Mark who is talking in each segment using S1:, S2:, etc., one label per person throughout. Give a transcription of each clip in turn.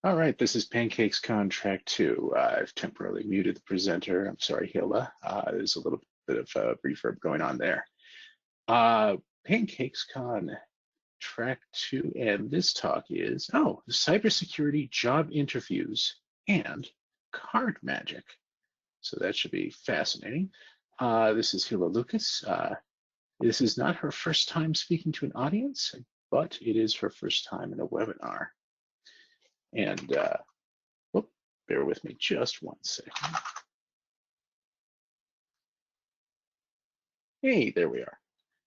S1: All right, this is PancakesCon Track 2. I've temporarily muted the presenter. I'm sorry, Hela. There's a little bit of reverb going on there. PancakesCon Track 2, and this talk is, cybersecurity job interviews and card magic. So that should be fascinating. This is Hela Lucas. This is not her first time speaking to an audience, but it is her first time in a webinar. And bear with me just one second. Hey, there we are.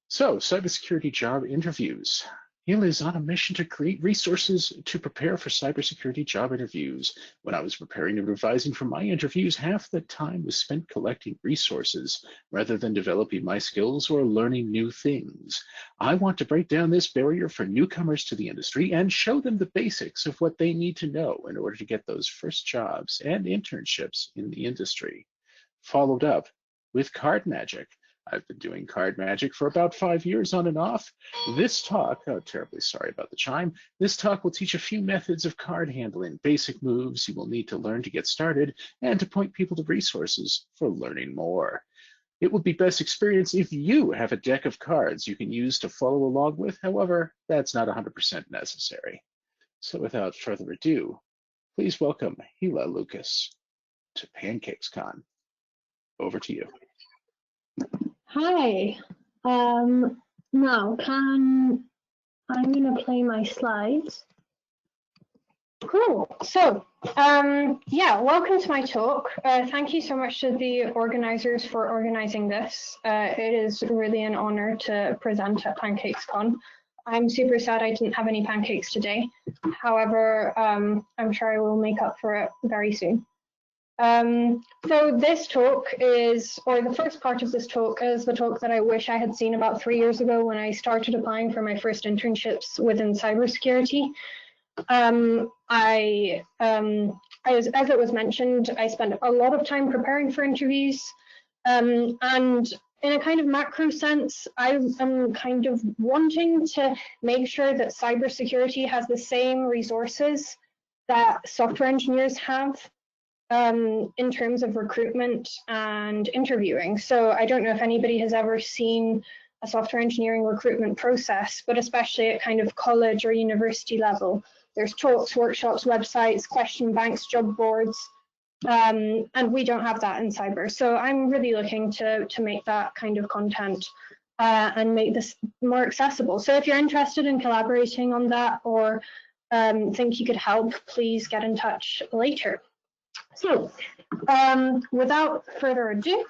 S1: So, cybersecurity job interviews. Hela is on a mission to create resources to prepare for cybersecurity job interviews. When I was preparing and revising for my interviews, half the time was spent collecting resources rather than developing my skills or learning new things. I want to break down this barrier for newcomers to the industry and show them the basics of what they need to know in order to get those first jobs and internships in the industry. Followed up with card magic. I've been doing card magic for about 5 years on and off. This talk, terribly sorry about the chime, this talk will teach a few methods of card handling, basic moves you will need to learn to get started, and to point people to resources for learning more. It will be best experience if you have a deck of cards you can use to follow along with. However, that's not 100% necessary. So without further ado, please welcome Hela Lucas to PancakesCon. Over to you.
S2: Hi. Now I'm going to play my slides. Cool. So, yeah, welcome to my talk. Thank you so much to the organizers for organizing this. It is really an honor to present at PancakesCon. I'm super sad I didn't have any pancakes today. However, I'm sure I will make up for it very soon. So this talk is, or the first part of this talk is the talk that I wish I had seen about 3 years ago when I started applying for my first internships within cybersecurity. As it was mentioned, I spent a lot of time preparing for interviews, and in a kind of macro sense, I'm kind of wanting to make sure that cybersecurity has the same resources that software engineers have. In terms of recruitment and interviewing. So I don't know if anybody has ever seen a software engineering recruitment process, but especially at kind of college or university level. There's talks, workshops, websites, question banks, job boards, and we don't have that in cyber. So I'm really looking to make that kind of content and make this more accessible. So if you're interested in collaborating on that or think you could help, please get in touch later. So, without further ado,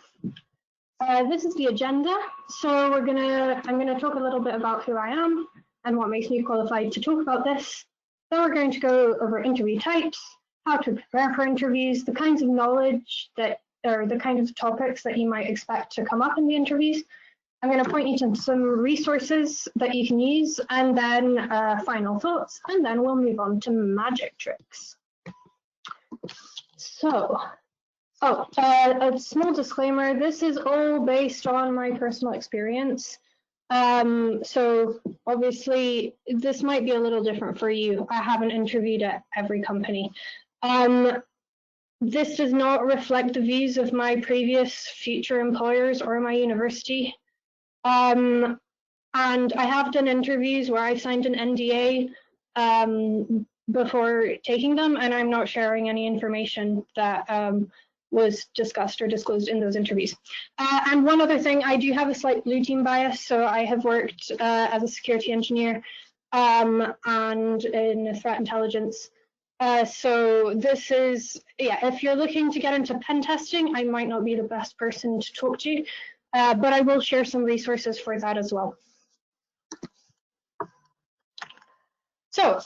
S2: this is the agenda. So I'm gonna talk a little bit about who I am and what makes me qualified to talk about this. Then we're going to go over interview types, how to prepare for interviews, the kinds of knowledge that, or the kind of topics that you might expect to come up in the interviews. I'm going to point you to some resources that you can use, and then final thoughts, and then we'll move on to magic tricks. So, a small disclaimer, this is all based on my personal experience. So obviously this might be a little different for you. I haven't interviewed at every company. This does not reflect the views of my previous future employers or my university. And I have done interviews where I've signed an NDA before taking them, and I'm not sharing any information that was discussed or disclosed in those interviews. And one other thing, I do have a slight blue team bias, so I have worked as a security engineer and in threat intelligence. So this is, yeah, if you're looking to get into pen testing, I might not be the best person to talk to, but I will share some resources for that as well. So,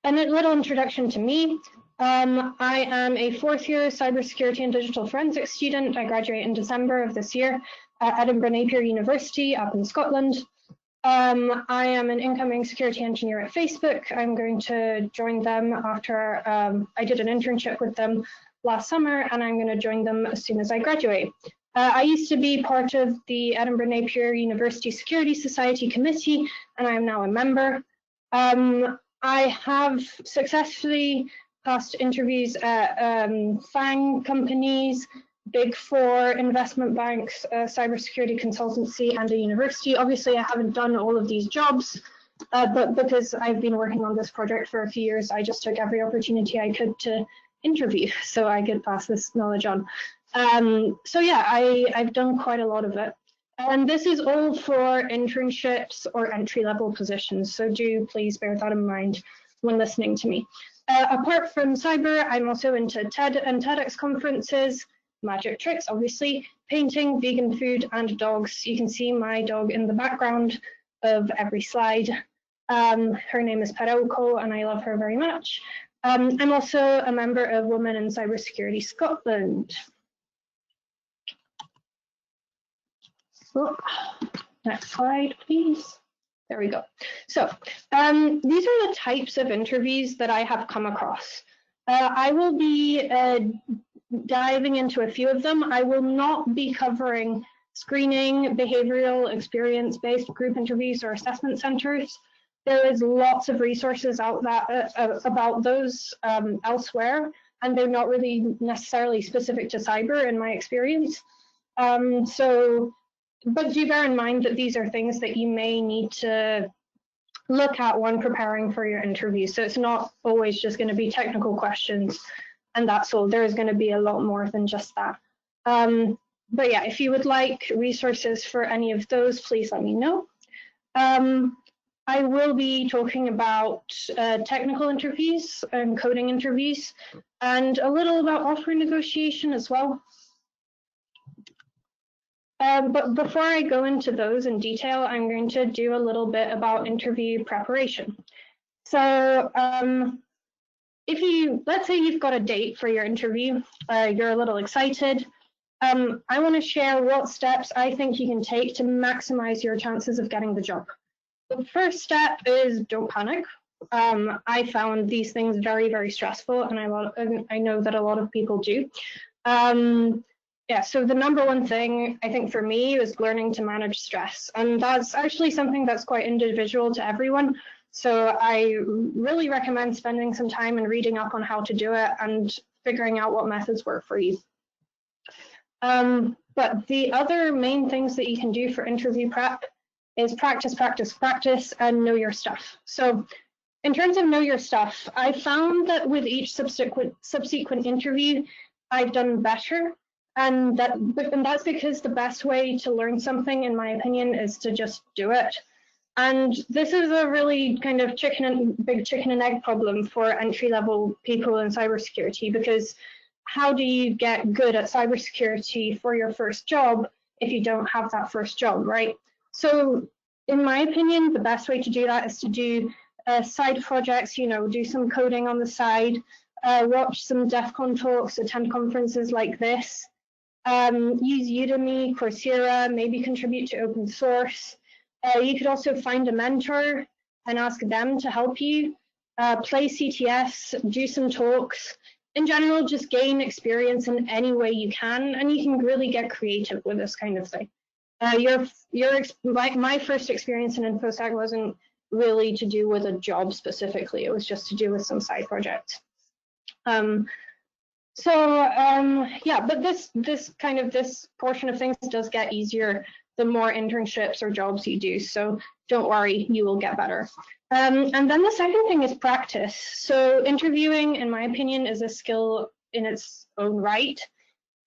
S2: a little introduction to me. I am a fourth-year cybersecurity and digital forensics student. I graduate in December of this year at Edinburgh Napier University up in Scotland. I am an incoming security engineer at Facebook. I'm going to join them after I did an internship with them last summer, and I'm going to join them as soon as I graduate. I used to be part of the Edinburgh Napier University Security Society Committee, and I am now a member. I have successfully passed interviews at FANG companies, Big Four investment banks, cybersecurity consultancy, and a university. Obviously, I haven't done all of these jobs, but because I've been working on this project for a few years, I just took every opportunity I could to interview so I could pass this knowledge on. So yeah, I've done quite a lot of it. And this is all for internships or entry-level positions, so do please bear that in mind when listening to me. Apart from cyber, I'm also into TED and TEDx conferences, magic tricks, obviously, painting, vegan food, and dogs. You can see my dog in the background of every slide. Her name is Perauko, and I love her very much. I'm also a member of Women in Cybersecurity Scotland. Oh, next slide, please. There we go. So these are the types of interviews that I have come across. I will be diving into a few of them. I will not be covering screening, behavioral, experience-based group interviews or assessment centers. There is lots of resources out that, about those elsewhere, and they're not really necessarily specific to cyber in my experience. But do bear in mind that these are things that you may need to look at when preparing for your interview. So it's not always just going to be technical questions and that's all. There is going to be a lot more than just that. But yeah, if you would like resources for any of those, please let me know. I will be talking about technical interviews and coding interviews and a little about offer negotiation as well. But before I go into those in detail, I'm going to do a little bit about interview preparation. So let's say you've got a date for your interview, you're a little excited. I want to share what steps I think you can take to maximize your chances of getting the job. The first step is don't panic. I found these things very, very stressful, and I know that a lot of people do. Yeah, so the number one thing I think for me was learning to manage stress. And that's actually something that's quite individual to everyone. So I really recommend spending some time and reading up on how to do it and figuring out what methods work for you. But the other main things that you can do for interview prep is practice, practice, practice, and know your stuff. So in terms of know your stuff, I found that with each subsequent interview, I've done better. And that's because the best way to learn something, in my opinion, is to just do it. And this is a really kind of big chicken and egg problem for entry-level people in cybersecurity, because how do you get good at cybersecurity for your first job if you don't have that first job, right? So in my opinion, the best way to do that is to do side projects, do some coding on the side, watch some DEF CON talks, attend conferences like this. Use Udemy, Coursera, maybe contribute to open source. You could also find a mentor and ask them to help you. Play CTS, do some talks. In general, just gain experience in any way you can, and you can really get creative with this kind of thing. My first experience in InfoSec wasn't really to do with a job specifically. It was just to do with some side projects. Yeah, but this portion of things does get easier the more internships or jobs you do. So don't worry, you will get better. And then the second thing is practice. So interviewing, in my opinion, is a skill in its own right.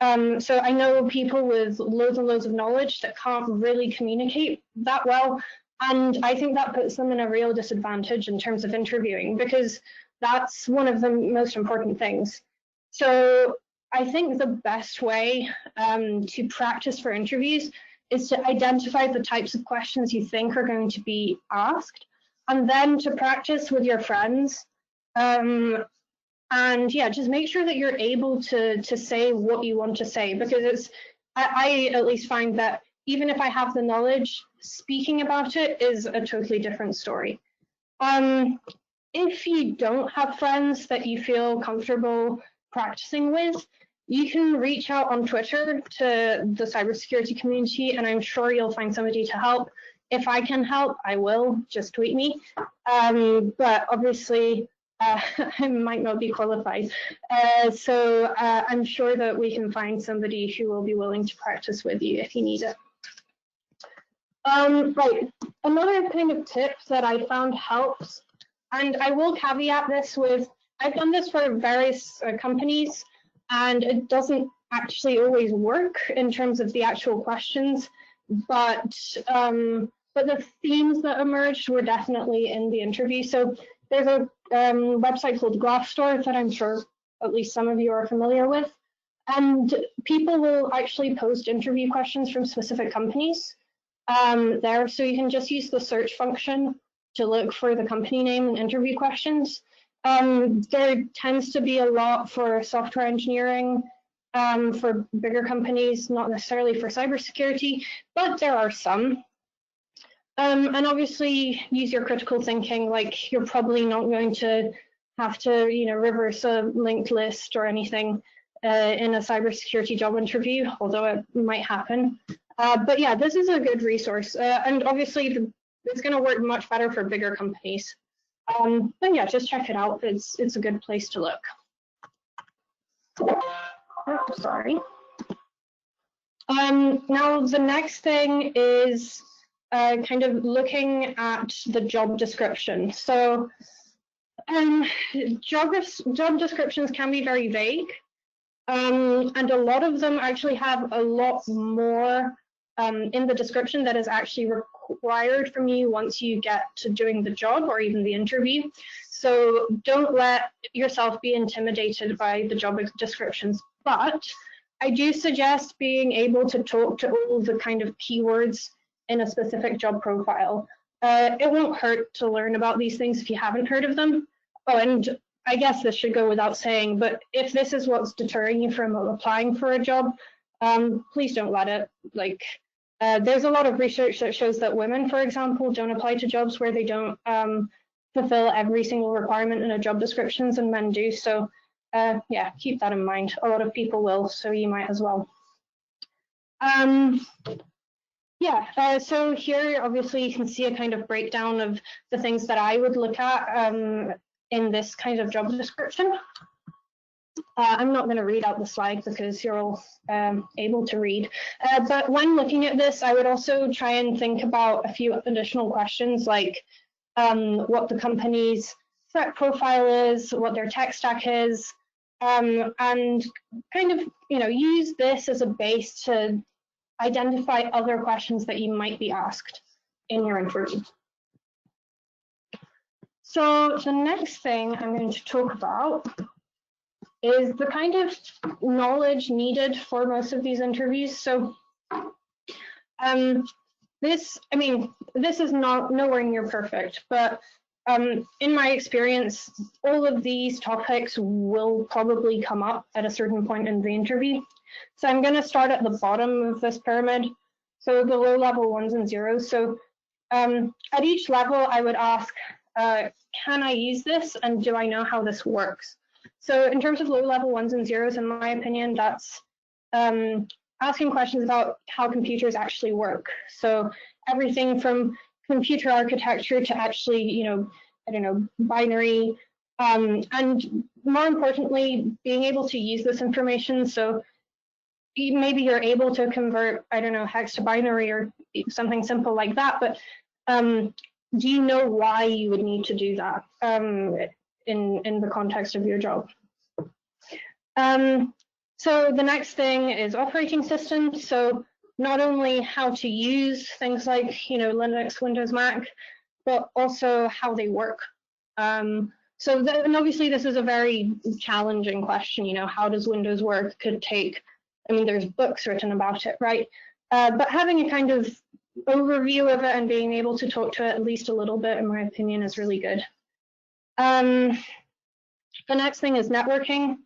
S2: So I know people with loads and loads of knowledge that can't really communicate that well. And I think that puts them in a real disadvantage in terms of interviewing, because that's one of the most important things. So I think the best way to practice for interviews is to identify the types of questions you think are going to be asked, and then to practice with your friends. And yeah, just make sure that you're able to say what you want to say, because I at least find that even if I have the knowledge, speaking about it is a totally different story. If you don't have friends that you feel comfortable practicing with, you can reach out on Twitter to the cybersecurity community, and I'm sure you'll find somebody to help. If I can help, I will. Just tweet me. But obviously, I might not be qualified. So I'm sure that we can find somebody who will be willing to practice with you if you need it. Right, another kind of tip that I found helps, and I will caveat this with, I've done this for various companies, and it doesn't actually always work in terms of the actual questions, but the themes that emerged were definitely in the interview. So there's a website called Glassdoor that I'm sure at least some of you are familiar with, and people will actually post interview questions from specific companies there. So you can just use the search function to look for the company name and interview questions. There tends to be a lot for software engineering, for bigger companies, not necessarily for cybersecurity, but there are some. And obviously use your critical thinking, like you're probably not going to have to, reverse a linked list or anything in a cybersecurity job interview, although it might happen. But yeah, this is a good resource. And obviously it's going to work much better for bigger companies. But yeah, just check it out. It's a good place to look. Oh, sorry. Now the next thing is kind of looking at the job description. So job descriptions can be very vague, and a lot of them actually have a lot more in the description that is actually required from you once you get to doing the job or even the interview. So don't let yourself be intimidated by the job descriptions, but I do suggest being able to talk to all the kind of keywords in a specific job profile. It won't hurt to learn about these things if you haven't heard of them. Oh, and I guess this should go without saying, but if this is what's deterring you from applying for a job, please don't let it. Like, there's a lot of research that shows that women, for example, don't apply to jobs where they don't fulfill every single requirement in a job descriptions, and men do. So yeah, keep that in mind. A lot of people will, so you might as well. Yeah, so here obviously you can see a kind of breakdown of the things that I would look at in this kind of job description. I'm not going to read out the slide because you're all able to read. But when looking at this, I would also try and think about a few additional questions like what the company's threat profile is, what their tech stack is, and kind of, use this as a base to identify other questions that you might be asked in your interview. So the next thing I'm going to talk about is the kind of knowledge needed for most of these interviews. So this is nowhere near perfect, but in my experience, all of these topics will probably come up at a certain point in the interview. So I'm going to start at the bottom of this pyramid, so the low level ones and zeros. So at each level, I would ask, can I use this, and do I know how this works? So in terms of low level ones and zeros, in my opinion, that's asking questions about how computers actually work. So everything from computer architecture to actually, I don't know, binary, and more importantly, being able to use this information. So maybe you're able to convert, I don't know, hex to binary or something simple like that, but do you know why you would need to do that in the context of your job? So the next thing is operating systems. So not only how to use things like, Linux, Windows, Mac, but also how they work. And obviously this is a very challenging question, how does Windows work? Could take, there's books written about it, right? But having a kind of overview of it and being able to talk to it at least a little bit, in my opinion, is really good. The next thing is networking.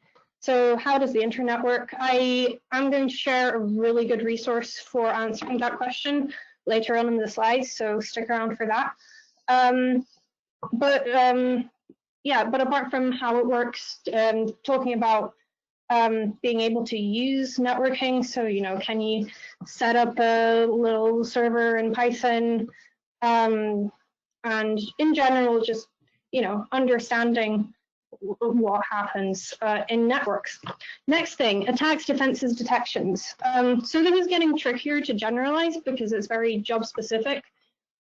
S2: So how does the internet work? I'm going to share a really good resource for answering that question later on in the slides, so stick around for that. But apart from how it works, talking about being able to use networking. So, can you set up a little server in Python? and in general, just understanding what happens in networks. Next thing, attacks, defenses, detections. So this is getting trickier to generalize because it's very job specific.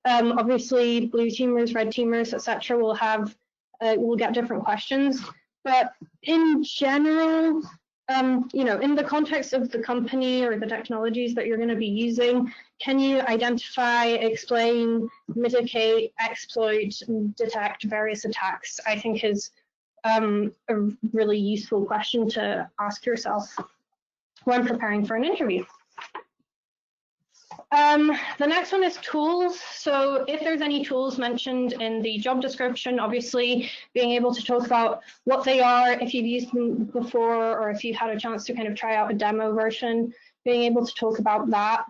S2: Obviously, blue teamers, red teamers, etc. will get different questions. But in general, in the context of the company or the technologies that you're going to be using, can you identify, explain, mitigate, exploit, detect various attacks? I think is a really useful question to ask yourself when preparing for an interview. The next one is tools. So if there's any tools mentioned in the job description, obviously being able to talk about what they are, if you've used them before, or if you've had a chance to kind of try out a demo version, being able to talk about that.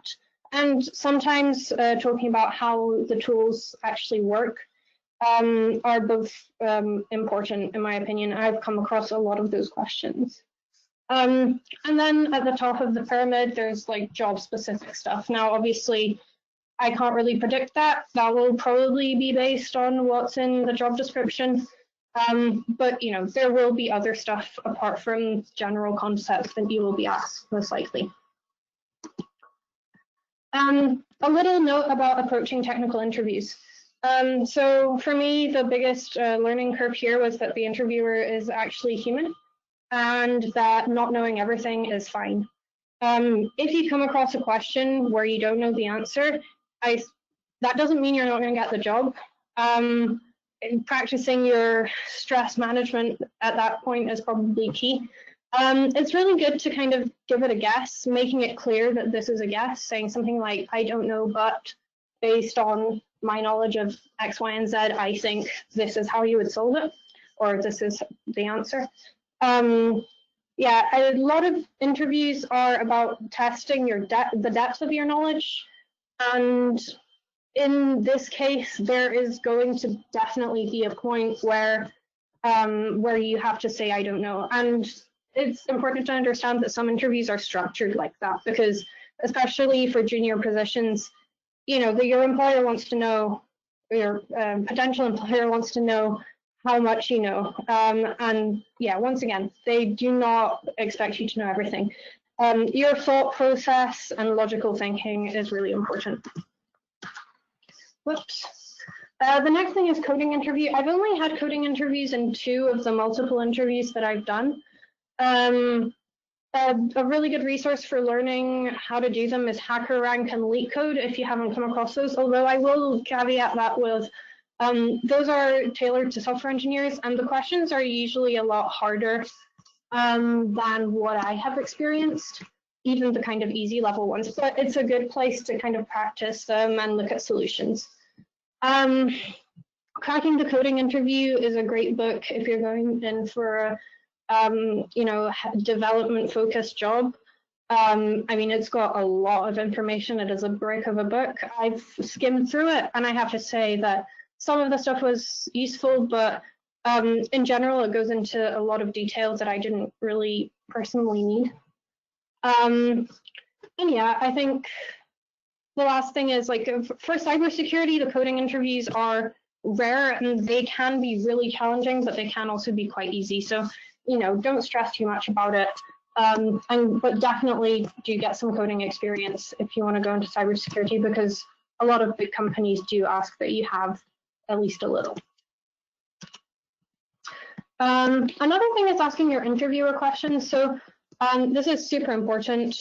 S2: And sometimes talking about how the tools actually work are both important, in my opinion. I've come across a lot of those questions. And then at the top of the pyramid, there's like job specific stuff. Now, obviously, I can't really predict that. That will probably be based on what's in the job description. But there will be other stuff apart from general concepts that you will be asked, most likely. A little note about approaching technical interviews. So for me, the biggest learning curve here was that the interviewer is actually human, and that not knowing everything is fine. If you come across a question where you don't know the answer, that doesn't mean you're not going to get the job. Practicing your stress management at that point is probably key. It's really good to kind of give it a guess, making it clear that this is a guess, saying something like, I don't know, but based on my knowledge of X, Y, and Z, I think this is how you would solve it, or this is the answer. Yeah, a lot of interviews are about testing the depth of your knowledge, and in this case, there is going to definitely be a point where you have to say I don't know. And it's important to understand that some interviews are structured like that, because especially for junior positions, your employer wants to know, your potential employer wants to know how much you know. And yeah, once again, they do not expect you to know everything. Your thought process and logical thinking is really important. Whoops. The next thing is coding interview. I've only had coding interviews in 2 of the multiple interviews that I've done. A really good resource for learning how to do them is HackerRank and LeetCode, if you haven't come across those, although I will caveat that with those are tailored to software engineers, and the questions are usually a lot harder than what I have experienced, even the kind of easy level ones, but it's a good place to kind of practice them and look at solutions. Cracking the Coding Interview is a great book if you're going in for a development focused job. I mean, it's got a lot of information. It is a brick of a book. I've skimmed through it, and I have to say that some of the stuff was useful, but in general, it goes into a lot of details that I didn't really personally need. And yeah, I think the last thing is, like, for cybersecurity, the coding interviews are rare and they can be really challenging, but they can also be quite easy. So, don't stress too much about it. But definitely do get some coding experience if you want to go into cybersecurity, because a lot of big companies do ask that you have at least a little. Another thing is asking your interviewer questions. So this is super important.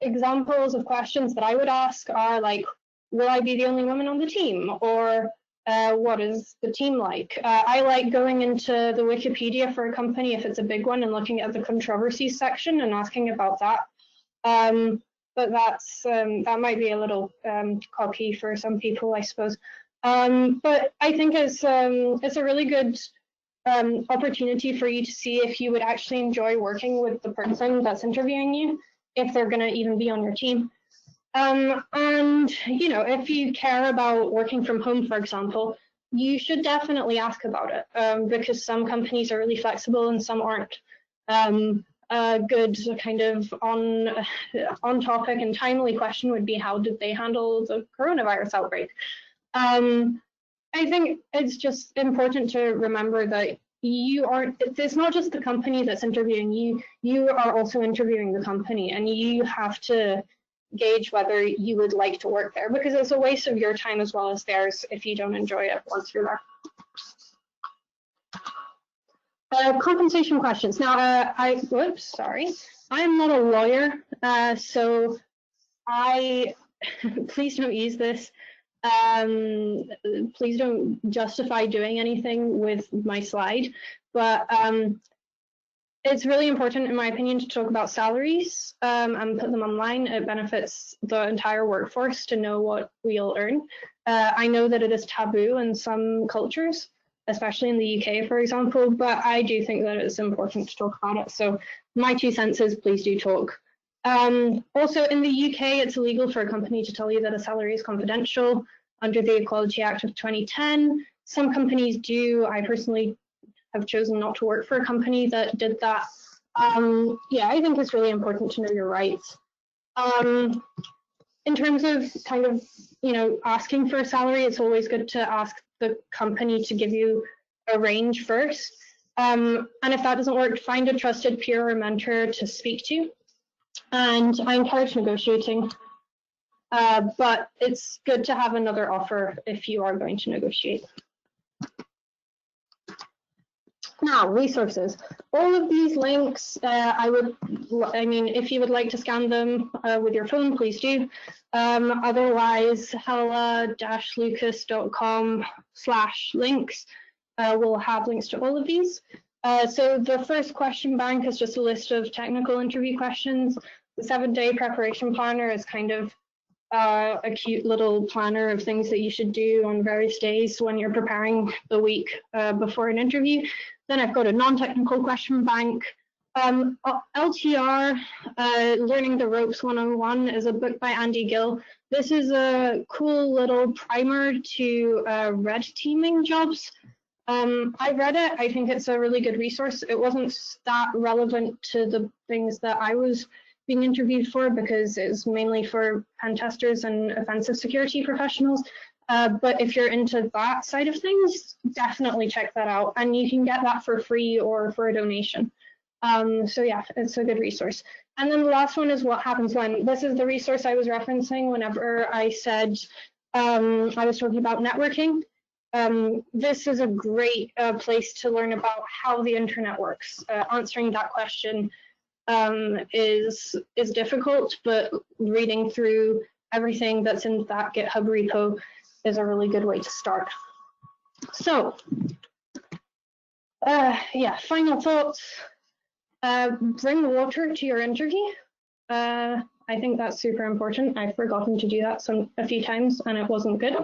S2: Examples of questions that I would ask are like, will I be the only woman on the team? Or what is the team like? I like going into the Wikipedia for a company if it's a big one and looking at the controversies section and asking about that. But that might be a little cocky for some people, I suppose. But I think it's a really good opportunity for you to see if you would actually enjoy working with the person that's interviewing you, if they're going to even be on your team. And if you care about working from home, for example, you should definitely ask about it, because some companies are really flexible and some aren't. good kind of on topic and timely question would be, how did they handle the coronavirus outbreak? I think it's just important to remember that it's not just the company that's interviewing you, you are also interviewing the company, and you have to gauge whether you would like to work there, because it's a waste of your time as well as theirs if you don't enjoy it once you're there. Compensation questions. Now, sorry. I am not a lawyer, so please don't use this. Please don't justify doing anything with my slide, but it's really important, in my opinion, to talk about salaries and put them online. It benefits the entire workforce to know what we'll earn. I know that it is taboo in some cultures, especially in the UK, for example, but I do think that it's important to talk about it. So my 2 cents is, please do talk. Also, in the UK, it's illegal for a company to tell you that a salary is confidential under the Equality Act of 2010. Some companies do. I personally have chosen not to work for a company that did that. Yeah, I think it's really important to know your rights. In terms of kind of, asking for a salary, it's always good to ask the company to give you a range first. And if that doesn't work, find a trusted peer or mentor to speak to. And I encourage negotiating, but it's good to have another offer if you are going to negotiate. Now, resources. All of these links, if you would like to scan them with your phone, please do. Otherwise, hela-lucas.com/links will have links to all of these. So the first question bank is just a list of technical interview questions. The 7-day preparation planner is kind of a cute little planner of things that you should do on various days when you're preparing the week before an interview. Then I've got a non-technical question bank. LTR, Learning the Ropes 101, is a book by Andy Gill. This is a cool little primer to red teaming jobs. I read it. I think it's a really good resource. It wasn't that relevant to the things that I was being interviewed for, because it's mainly for pen testers and offensive security professionals. But if you're into that side of things, definitely check that out. And you can get that for free or for a donation. So yeah, it's a good resource. And then the last one is What Happens When. This is the resource I was referencing whenever I said I was talking about networking. This is a great place to learn about how the internet works. Answering that question is difficult, but reading through everything that's in that GitHub repo is a really good way to start. So, yeah, final thoughts. Bring water to your interview. I think that's super important. I've forgotten to do that a few times and it wasn't good.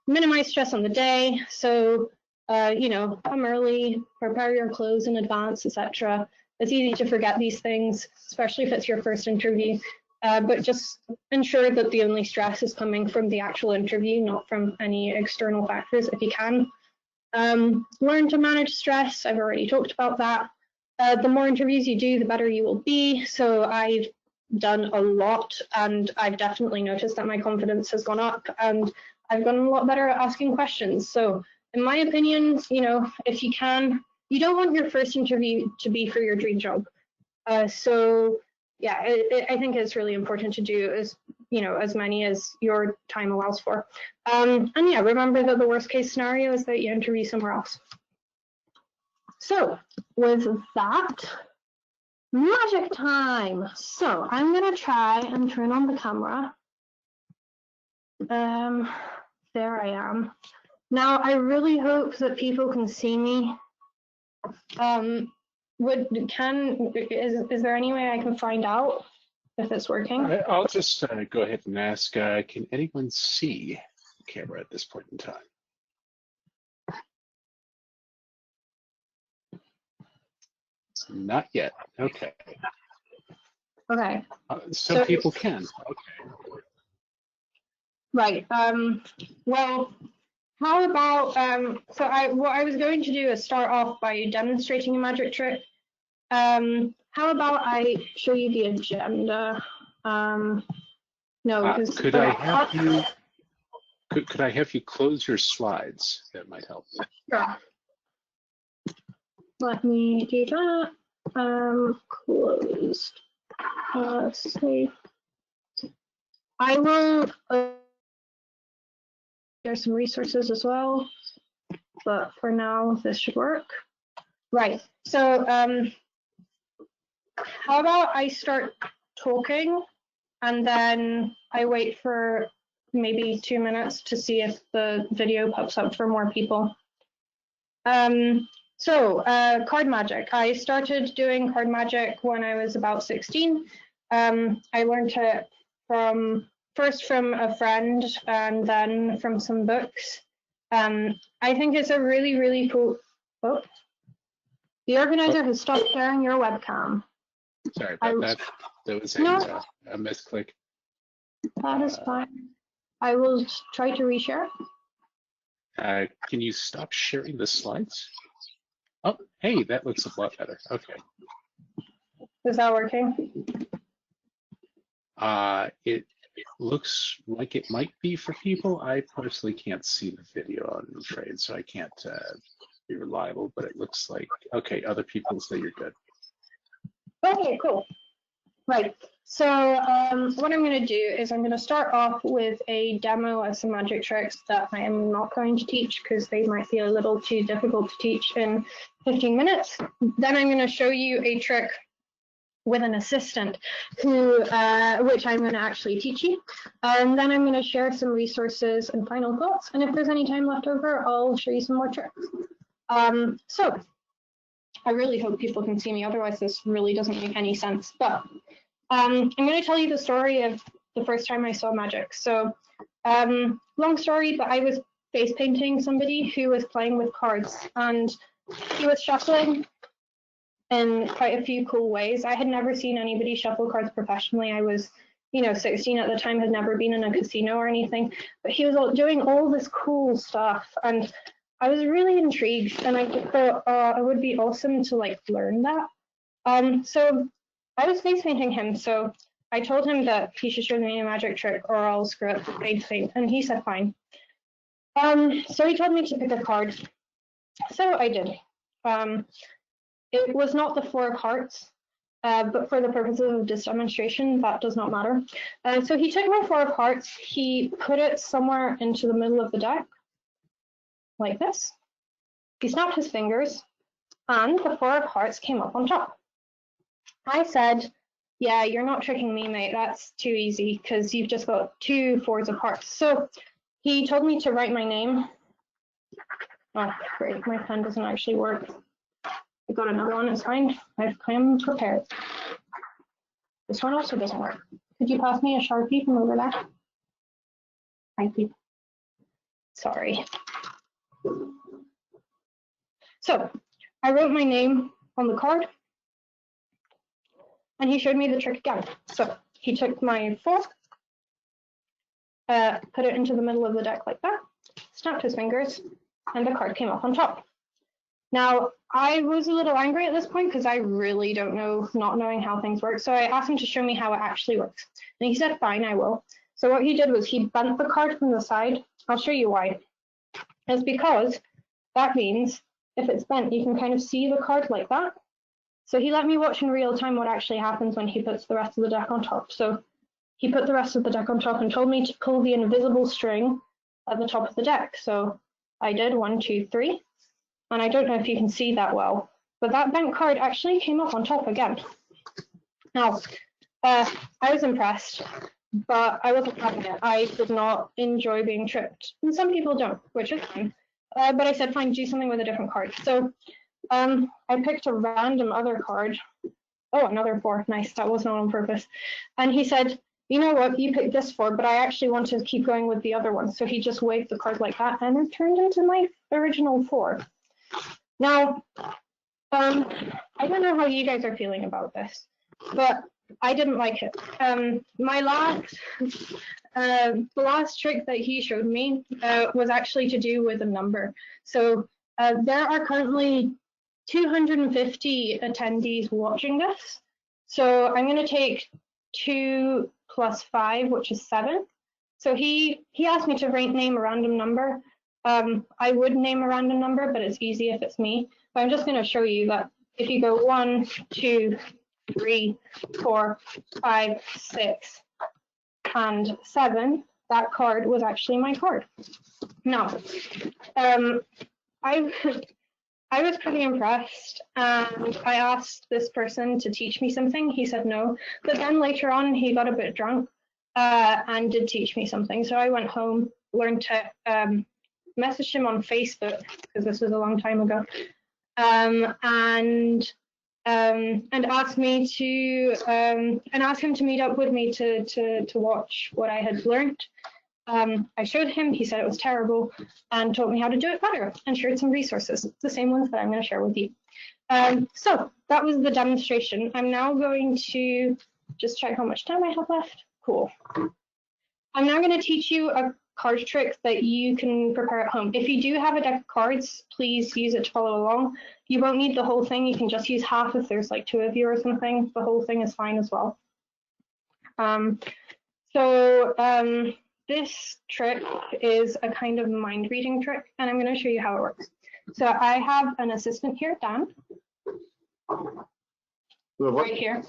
S2: Minimize stress on the day. So, come early, prepare your clothes in advance, etc. It's easy to forget these things, especially if it's your first interview. But just ensure that the only stress is coming from the actual interview, not from any external factors if you can. Learn to manage stress. I've already talked about that. The more interviews you do, the better you will be. So I've done a lot, and I've definitely noticed that my confidence has gone up, and I've gotten a lot better at asking questions. So in my opinion, if you can, you don't want your first interview to be for your dream job. So yeah, I think it's really important to do as many as your time allows for. And yeah, remember that the worst case scenario is that you interview somewhere else. So with that, magic time. So I'm gonna try and turn on the camera. There I am. Now I really hope that people can see me. Is there any way I can find out if it's working?
S1: I'll just go ahead and ask, can anyone see the camera at this point in time? Not yet. Okay.
S2: Okay.
S1: Some people can. Okay.
S2: Right. Well, how about what I was going to do is start off by demonstrating a magic trick. How about I show you the agenda? No, because
S1: could I have you close your slides? That might help.
S2: Sure. Let me do that. Closed. Save. I will share some resources as well, but for now this should work. Right. So how about I start talking and then I wait for maybe 2 minutes to see if the video pops up for more people. Card magic. I started doing card magic when I was about 16. I learned it first from a friend and then from some books. I think it's a really, really cool. Oh, the organizer has stopped sharing your webcam.
S1: Sorry about that. That was a misclick.
S2: That is fine. I will try to reshare.
S1: Can you stop sharing the slides? Oh, hey, that looks a lot better. Okay.
S2: Is that working?
S1: It looks like it might be for people. I personally can't see the video, I'm afraid, so I can't be reliable, but it looks like, okay, other people say you're good.
S2: Okay, cool. Right, so what I'm going to do is I'm going to start off with a demo of some magic tricks that I am not going to teach because they might feel a little too difficult to teach in 15 minutes. Then I'm going to show you a trick with an assistant which I'm going to actually teach you. And then I'm going to share some resources and final thoughts. And if there's any time left over, I'll show you some more tricks. So I really hope people can see me, otherwise this really doesn't make any sense. But I'm going to tell you the story of the first time I saw magic. So long story, but I was face painting somebody who was playing with cards and he was shuffling in quite a few cool ways. I had never seen anybody shuffle cards professionally. I was, 16 at the time, had never been in a casino or anything, but he was doing all this cool stuff and I was really intrigued and I thought it would be awesome to learn that. So I was face painting him, so I told him that he should show me a magic trick or I'll screw up the face paint, and he said fine. So he told me to pick a card. So I did. It was not the 4 of hearts, but for the purposes of this demonstration, that does not matter. So he took my 4 of hearts, he put it somewhere into the middle of the deck, like this. He snapped his fingers, and the 4 of hearts came up on top. I said, yeah, you're not tricking me, mate. That's too easy because you've just got 2 4s of hearts. So he told me to write my name. Oh, great. My pen doesn't actually work. I got another one. It's fine. I'm prepared. This one also doesn't work. Could you pass me a Sharpie from over there? Thank you. Sorry. So I wrote my name on the card. And he showed me the trick again. So he took my 4, put it into the middle of the deck like that, snapped his fingers, and the card came up on top. Now, I was a little angry at this point because I really don't know, not knowing how things work. So I asked him to show me how it actually works. And he said, fine, I will. So what he did was he bent the card from the side. I'll show you why. It's because that means if it's bent, you can kind of see the card like that. So he let me watch in real time what actually happens when he puts the rest of the deck on top. So he put the rest of the deck on top and told me to pull the invisible string at the top of the deck. So I did 1, 2, 3. And I don't know if you can see that well, but that bent card actually came up on top again. Now, I was impressed, but I wasn't having it. I did not enjoy being tricked. And some people don't, which is fine. But I said, fine, do something with a different card. So I picked a random other card. Oh, another 4. Nice. That was not on purpose. And he said, you know what? You picked this 4, but I actually want to keep going with the other one. So he just waved the card like that, and it turned into my original 4. Now, I don't know how you guys are feeling about this, but I didn't like it. The last trick that he showed me was actually to do with a number. So there are currently 250 attendees watching this. So I'm going to take 2 plus 5, which is 7. So he asked me to name a random number. I would name a random number, but it's easy if it's me. But I'm just going to show you that if you go 1, 2, 3, 4, 5, 6, and 7, that card was actually my card. Now, I was pretty impressed, and I asked this person to teach me something. He said no, but then later on he got a bit drunk and did teach me something. So I went home, learned to message him on Facebook, because this was a long time ago, and asked me to and asked him to meet up with me to watch what I had learned. I showed him, he said it was terrible, and taught me how to do it better, and shared some resources, the same ones that I'm going to share with you. So that was the demonstration. I'm now going to just check how much time I have left. Cool. I'm now going to teach you a card trick that you can prepare at home. If you do have a deck of cards, please use it to follow along. You won't need the whole thing. You can just use half if there's like 2 of you or something. The whole thing is fine as well. This trick is a kind of mind reading trick, and I'm going to show you how it works. So I have an assistant here, Dan, right here.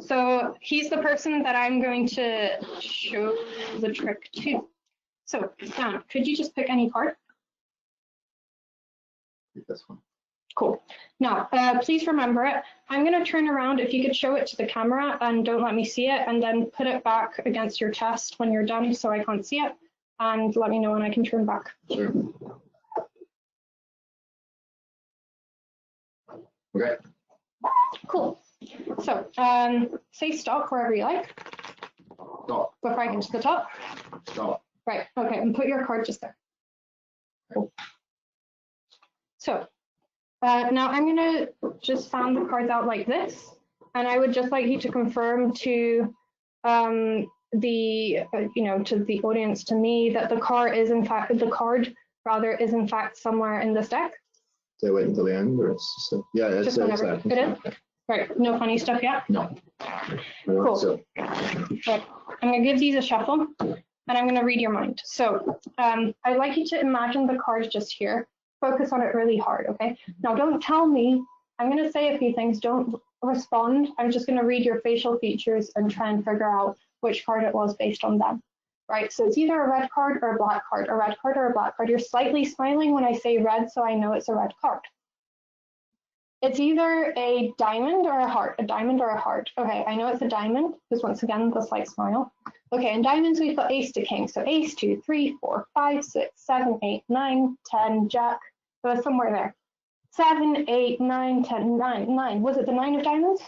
S2: So he's the person that I'm going to show the trick to. So Dan, could you just pick any card?
S3: This one.
S2: Cool. Now, please remember it. I'm going to turn around. If you could show it to the camera and don't let me see it, and then put it back against your chest when you're done so I can't see it, and let me know when I can turn back.
S3: Sure. Okay.
S2: Cool. So, say stop wherever you like.
S3: Stop.
S2: Before I get to the top.
S3: Stop.
S2: Right. Okay. And put your card just there. Cool. So, now I'm going to just fan the cards out like this, and I would just like you to confirm to to the audience, to me, that the card is in fact somewhere in this deck.
S3: Do I wait until the end, or it's just yeah, it's
S2: Just whenever it is. Right. No funny stuff yet.
S3: No.
S2: Cool.
S3: So.
S2: Right. I'm going to give these a shuffle, and I'm going to read your mind. So I'd like you to imagine the cards just here. Focus on it really hard, okay? Now, don't tell me. I'm going to say a few things. Don't respond. I'm just going to read your facial features and try and figure out which card it was based on them, right? So it's either a red card or a black card, a red card or a black card. You're slightly smiling when I say red, so I know it's a red card. It's either a diamond or a heart, a diamond or a heart. Okay, I know it's a diamond, because once again, the slight smile. Okay, in diamonds, we've got ace to king. So ace, 2, 3, 4, 5, 6, 7, 8, 9, 10, jack. So it's somewhere there. 7, 8, 9, 10, 9. Was it the 9 of diamonds?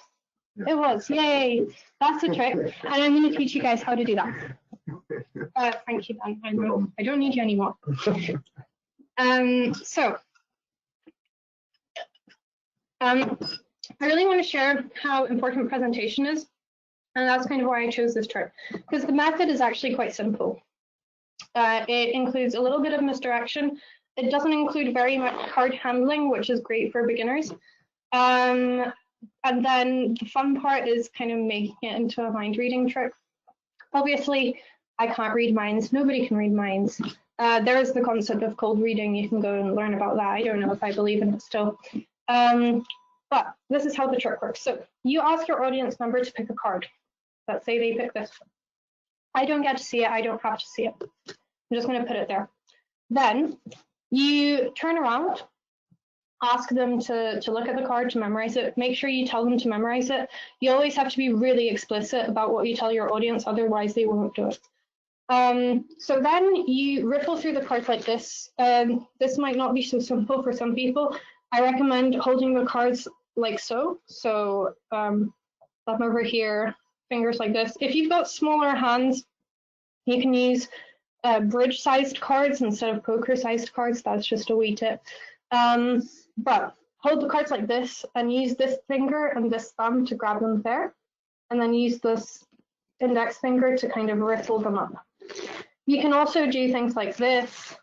S2: Yeah. It was. Yay. That's the trick. And I'm going to teach you guys how to do that. Thank you, Dan. I don't need you anymore. I really want to share how important presentation is, and that's kind of why I chose this trick, because the method is actually quite simple. It includes a little bit of misdirection. It doesn't include very much card handling, which is great for beginners. And then the fun part is kind of making it into a mind reading trick. Obviously, I can't read minds. Nobody can read minds. There is the concept of cold reading. You can go and learn about that. I don't know if I believe in it still. But this is how the trick works. So you ask your audience member to pick a card. Let's say they pick this one. I don't get to see it. I don't have to see it. I'm just going to put it there. Then you turn around, ask them to look at the card, to memorize it. Make sure you tell them to memorize it. You always have to be really explicit about what you tell your audience, otherwise they won't do it. So then you riffle through the cards like this. This might not be so simple for some people. I recommend holding the cards like so. So thumb over here, fingers like this. If you've got smaller hands, you can use bridge-sized cards instead of poker-sized cards. That's just a wee tip. But hold the cards like this and use this finger and this thumb to grab them there. And then use this index finger to kind of riffle them up. You can also do things like this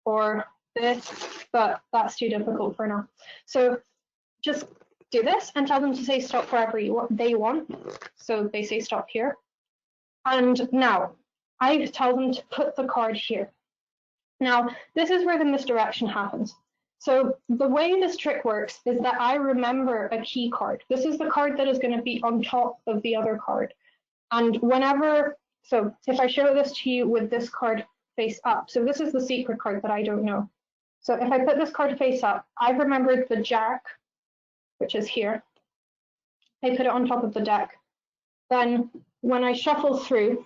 S2: or this, but that's too difficult for now. So just do this and tell them to say stop wherever they want. So they say stop here. And now I tell them to put the card here. Now, this is where the misdirection happens. So the way this trick works is that I remember a key card. This is the card that is going to be on top of the other card. And whenever, so if I show this to you with this card face up, so this is the secret card that I don't know. So if I put this card face up, I've remembered the jack, which is here. I put it on top of the deck. Then when I shuffle through,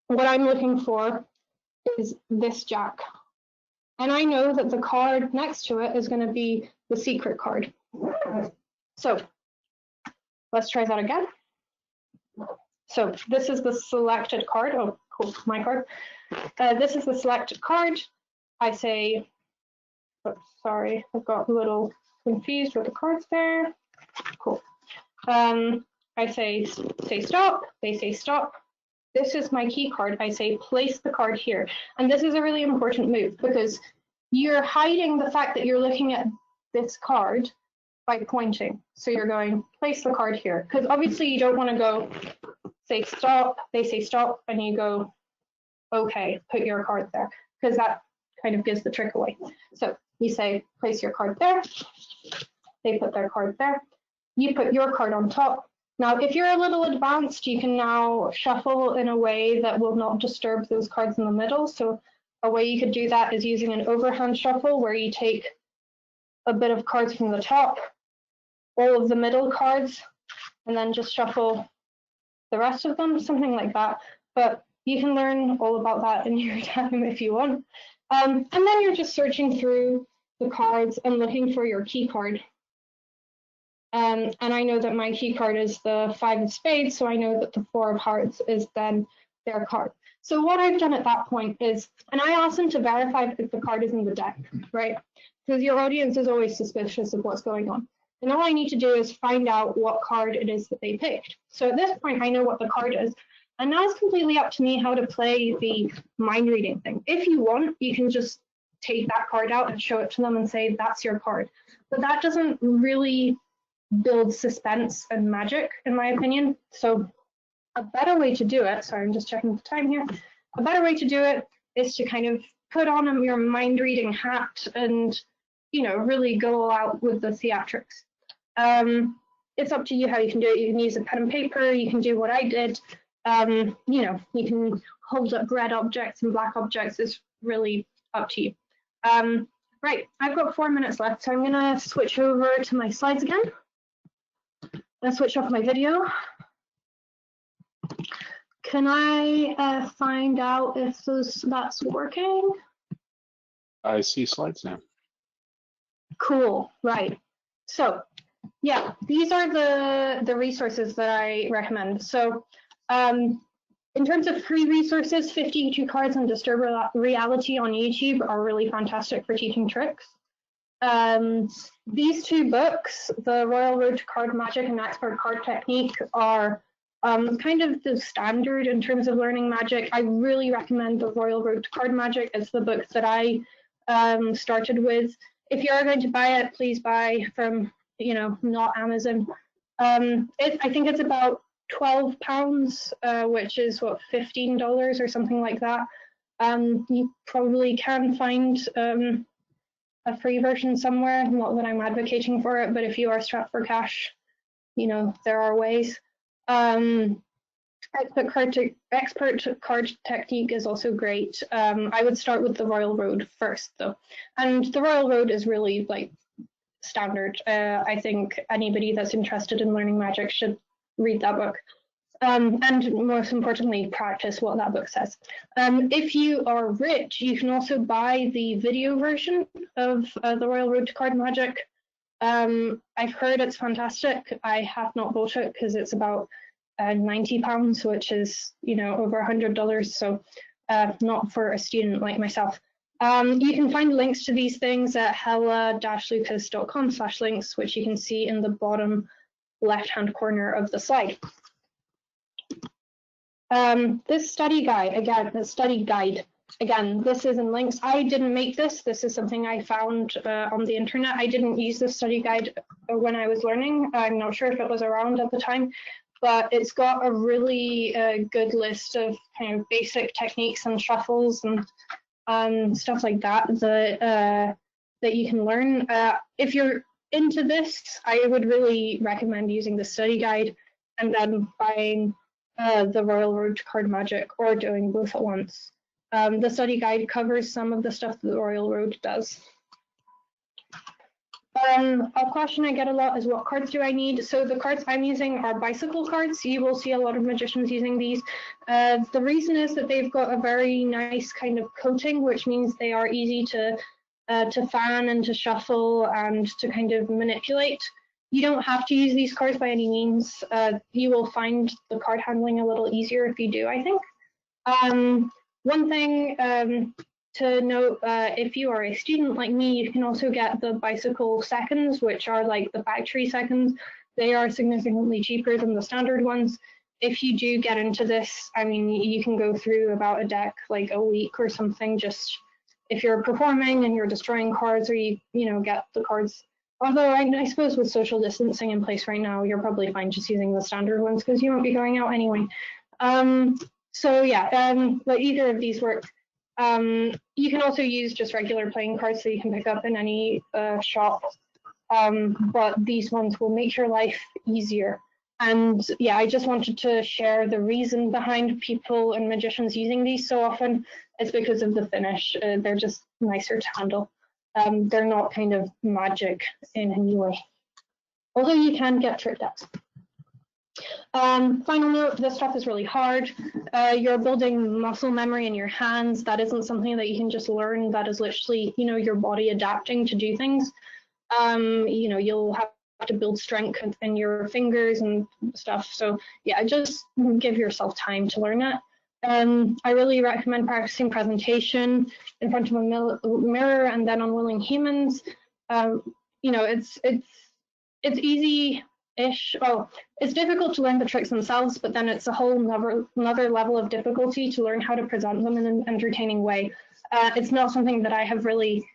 S2: what I'm looking for is this jack. And I know that the card next to it is going to be the secret card. So let's try that again. So this is the selected card. Oh, cool, my card. This is the selected card. I say, oh, sorry, I got a little confused with the cards there. Cool. I say stop. They say stop. This is my key card. I say place the card here. And this is a really important move because you're hiding the fact that you're looking at this card by pointing. So you're going place the card here. Because obviously you don't want to go say stop. They say stop and you go, okay, put your card there. Because that kind of gives the trick away. So you say place your card there. They put their card there. You put your card on top. Now, if you're a little advanced, you can now shuffle in a way that will not disturb those cards in the middle. So a way you could do that is using an overhand shuffle where you take a bit of cards from the top, all of the middle cards, and then just shuffle the rest of them, something like that. But you can learn all about that in your time if you want. And then you're just searching through the cards and looking for your key card. And I know that my key card is the 5 of spades, so I know that the 4 of hearts is then their card. So what I've done at that point is, and I asked them to verify if the card is in the deck, right? Because your audience is always suspicious of what's going on. And all I need to do is find out what card it is that they picked. So at this point, I know what the card is. And now it's completely up to me how to play the mind reading thing. If you want, you can just take that card out and show it to them and say, that's your card. But that doesn't really build suspense and magic, in my opinion. So a better way to do it, sorry, I'm just checking the time here. A better way to do it is to kind of put on your mind reading hat and, you know, really go all out with the theatrics. It's up to you how you can do it. You can use a pen and paper. You can do what I did. You know, you can hold up red objects and black objects. It's really up to you. Right, I've got 4 minutes left, so I'm gonna switch over to my slides again. Let's switch off my video. Can I find out if that's working?
S1: I see slides now.
S2: Cool, right. So yeah, these are the resources that I recommend. So in terms of free resources, 52 Cards and Disturb Reality on YouTube are really fantastic for teaching tricks. These 2 books, The Royal Road to Card Magic and Expert Card Technique, are kind of the standard in terms of learning magic. I really recommend The Royal Road to Card Magic. It's the book that I started with. If you are going to buy it, please buy from, you know, not Amazon. I think it's about £12, which is what, $15 or something like that. You probably can find a free version somewhere. Not that I'm advocating for it, but if you are strapped for cash, you know, there are ways. Expert card technique is also great. I would start with the Royal Road first, though, and the Royal Road is really like standard. I think anybody that's interested in learning magic should read that book. And most importantly, practice what that book says. If you are rich, you can also buy the video version of The Royal Road to Card Magic. I've heard it's fantastic. I have not bought it because it's about £90, which is, you know, over $100. So not for a student like myself. You can find links to these things at hela-lucas.com/links, which you can see in the bottom left-hand corner of the slide. This study guide, again, the study guide. Again, this is in links. I didn't make this. This is something I found on the internet. I didn't use the study guide when I was learning. I'm not sure if it was around at the time, but it's got a really good list of kind of basic techniques and shuffles and stuff like that that you can learn. If you're into this, I would really recommend using the study guide and then buying the Royal Road to Card Magic, or doing both at once. The study guide covers some of the stuff that the Royal Road does. A question I get a lot is, what cards do I need? So the cards I'm using are bicycle cards. You will see a lot of magicians using these. The reason is that they've got a very nice kind of coating, which means they are easy to fan and to shuffle and to kind of manipulate. You don't have to use these cards by any means. You will find the card handling a little easier if you do, I think. One thing to note, if you are a student like me, you can also get the bicycle seconds, which are like the factory seconds. They are significantly cheaper than the standard ones. If you do get into this, I mean, you can go through about a deck like a week or something, just if you're performing and you're destroying cards, or you get the cards. Although I suppose with social distancing in place right now, you're probably fine just using the standard ones because you won't be going out anyway. So yeah, but either of these work. You can also use just regular playing cards that you can pick up in any shop, but these ones will make your life easier. And yeah, I just wanted to share the reason behind people and magicians using these so often. It's because of the finish. They're just nicer to handle. They're not kind of magic in any way, although you can get trick decks. Final note, this stuff is really hard. You're building muscle memory in your hands. That isn't something that you can just learn. That is literally, your body adapting to do things. You'll have to build strength in your fingers and stuff. So yeah, just give yourself time to learn it. I really recommend practicing presentation in front of a mirror and then on willing humans. It's easy-ish. Oh, it's difficult to learn the tricks themselves, but then it's a whole another level of difficulty to learn how to present them in an entertaining way. It's not something that I have really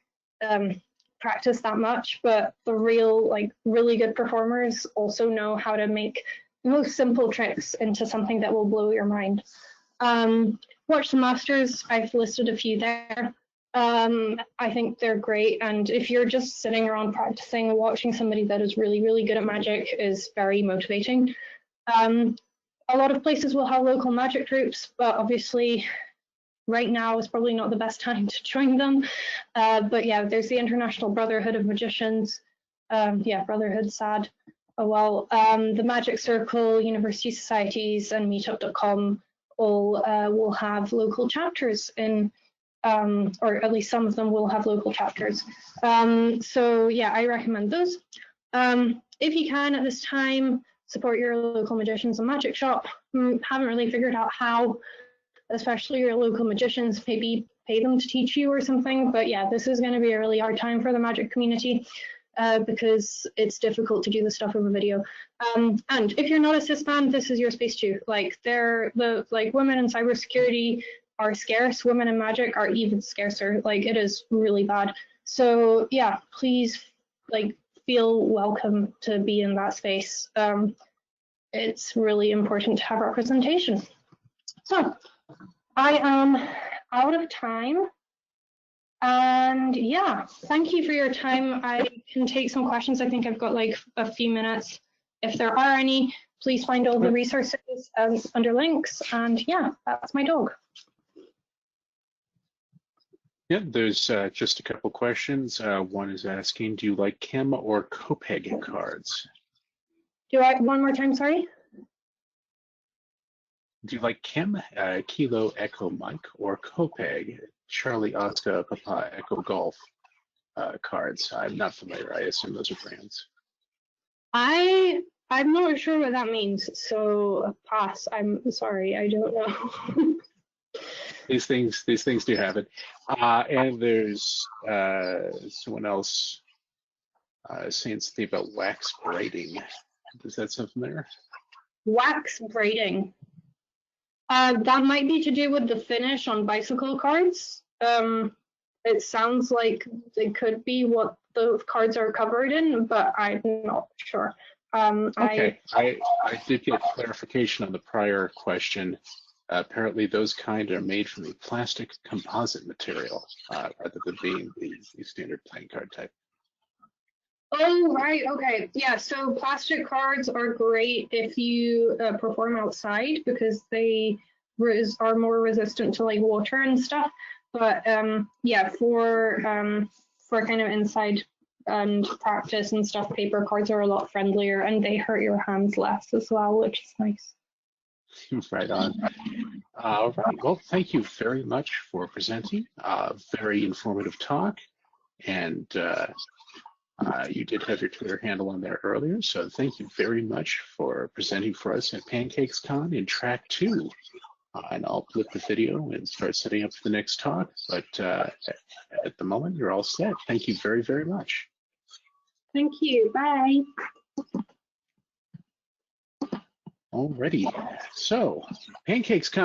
S2: practiced that much, but the really good performers also know how to make the most simple tricks into something that will blow your mind. Watch the masters. I've listed a few there. I think they're great, and if you're just sitting around practicing, watching somebody that is really, really good at magic is very motivating. A lot of places will have local magic groups, but obviously right now is probably not the best time to join them. But yeah, there's the International Brotherhood of Magicians. Yeah, Brotherhood, sad. Oh well. The Magic Circle, University Societies, and Meetup.com all will have local chapters in, or at least some of them will have local chapters. So yeah, I recommend those. If you can at this time, support your local magicians and magic shop. Haven't really figured out how, especially your local magicians, maybe pay them to teach you or something. But yeah, this is going to be a really hard time for the magic community because it's difficult to do the stuff over video. And if you're not a cis man, this is your space too. Like women in cybersecurity are scarce. Women in magic are even scarcer. Like, it is really bad. So yeah, please feel welcome to be in that space. It's really important to have representation. So I am out of time. And yeah, thank you for your time. I can take some questions. I think I've got a few minutes. If there are any, please find all the resources under links. And yeah, that's my dog.
S1: Yeah, there's just a couple questions. One is asking, do you like Kim or Copeg cards?
S2: One more time, sorry?
S1: Do you like Kim, Kilo Echo Mike, or Copeg, Charlie Oscar Papa Echo Golf cards? I'm not familiar. I assume those are brands.
S2: I'm not sure what that means, so pass. I'm sorry, I don't know.
S1: These things do have it. And there's someone else saying something about wax braiding. Does that sound familiar?
S2: Wax braiding. That might be to do with the finish on bicycle cards. It sounds like it could be what those cards are covered in, but I'm not sure.
S1: Okay, I did get clarification on the prior question. Apparently, those kind are made from a plastic composite material rather than being the standard playing card type.
S2: Oh, right. Okay. Yeah. So plastic cards are great if you perform outside because they are more resistant to like water and stuff. But yeah, for kind of inside and practice and stuff, paper cards are a lot friendlier and they hurt your hands less as well, which is nice.
S1: Right on. All right. Well, thank you very much for presenting. Very informative talk. And you did have your Twitter handle on there earlier. So thank you very much for presenting for us at PancakesCon in track 2. And I'll flip the video and start setting up for the next talk. But at the moment, you're all set. Thank you very, very much.
S2: Thank you. Bye.
S1: Alrighty. So, PancakesCon